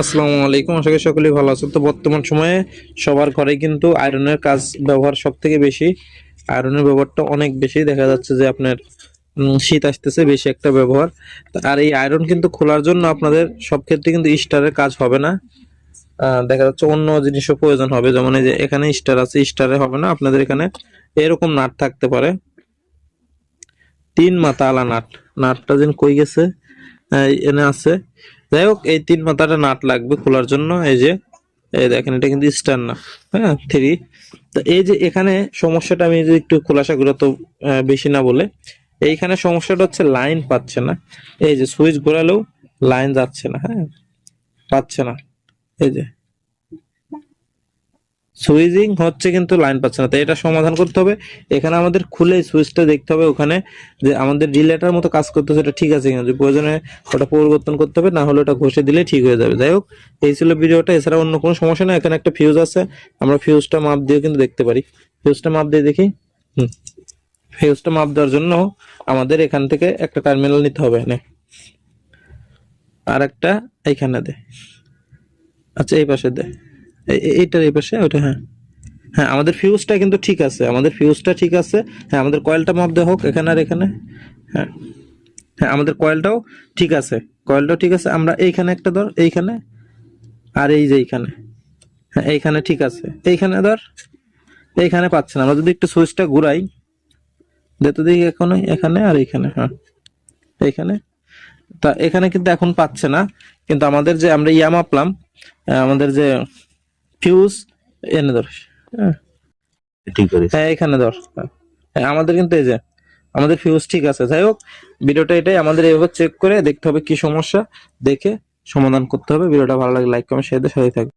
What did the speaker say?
আসসালামু আলাইকুম, আশা করি সকলেই ভালো আছেন। তো বর্তমান সময়ে সবার ঘরে কিন্তু আয়রনের কাজ ব্যবহার সব থেকে বেশি। আয়রনের ব্যবহারটা অনেক বেশি দেখা যাচ্ছে যে আপনার শীত আসতেছে, বেশি একটা ব্যবহার। আর এই আয়রন কিন্তু খোলার জন্য আপনাদের সব ক্ষেত্রে কিন্তু স্টারের কাজ হবে না। দেখা যাচ্ছে অন্য জিনিসও প্রয়োজন হবে, যেমন এই যে এখানে স্টার আছে, স্টারে হবে না, আপনাদের এখানে এরকম নাট থাকতে পারে, 3 মাথা আলা নাট। নাটটা যেন কই গেছে, এনে আছে। যাই হোক, এই 3 মাথাটা নাট লাগবে খোলার জন্য। এই দেখেন, এটা কিন্তু স্টার না, হ্যাঁ, 3। তো এই যে এখানে সমস্যাটা আমি যদি একটু খোলাসা করে, তো বেশি না বলে, এইখানে সমস্যাটা হচ্ছে লাইন পাচ্ছে না। এই যে সুইচ ঘোরালেও লাইন যাচ্ছে না, হ্যাঁ, পাচ্ছে না। এই যে সুইচিং হচ্ছে কিন্তু লাইন পাচ্ছে না, তো এটা সমাধান করতে হবে। এখানে আমাদের খুলে সুইচটা দেখতে হবে, ওখানে যে আমাদের রিলেটার মতো কাজ করতেছে এটা ঠিক আছে কিনা, যদি প্রয়োজনে ওটা পরিবর্তন করতে হবে, না হলে ওটা ঘষে দিলে ঠিক হয়ে যাবে। যাই হোক, এই ছিল ভিডিওটা। এছাড়া অন্য কোনো সমস্যা না। এখানে একটা ফিউজ আছে, আমরা ফিউজটা মাপ দিয়ে কিন্তু দেখতে পারি। ফিউজটা মাপ দিয়ে দেখি। ফিউজটা মাপ দেওয়ার জন্য আমাদের এখান থেকে একটা টার্মিনাল নিতে হবে, আর একটা এইখানে দে। আচ্ছা, এই পাশে দে, এইটার এই পাশে, ওইটা, হ্যাঁ। হ্যাঁ, আমাদের ফিউজটা কিন্তু ঠিক আছে, আমাদের ফিউজটা ঠিক আছে। হ্যাঁ, আমাদের কয়েলটা মাপ দেওয়া হোক এখানে আর এখানে। হ্যাঁ, হ্যাঁ, আমাদের কয়েলটাও ঠিক আছে, কয়েলটাও ঠিক আছে। আমরা এইখানে একটা ধর, এইখানে, আর এই যে এইখানে, হ্যাঁ, এইখানে ঠিক আছে। এইখানে ধর, এইখানে পাচ্ছে না। আমরা যদি একটু সুইচটা ঘুরাই, দেখতে দেখি এখন এখানে আর এইখানে, হ্যাঁ, এইখানে। তা এখানে কিন্তু এখন পাচ্ছে না, কিন্তু আমাদের যে আমরা ইয়া মাপলাম, আমাদের যে ফিউজ, এনে ধর, হ্যাঁ, ঠিক করিস। হ্যাঁ, এখানে ধর, হ্যাঁ, আমাদের কিন্তু এই যে আমাদের ফিউজ ঠিক আছে। যাই হোক, ভিডিওটা এটাই, আমাদের এভাবে চেক করে দেখতে হবে কি সমস্যা, দেখে সমাধান করতে হবে। ভিডিওটা ভালো লাগে লাইক কমেন্ট শেয়ার দিয়ে সাথে থাকবে।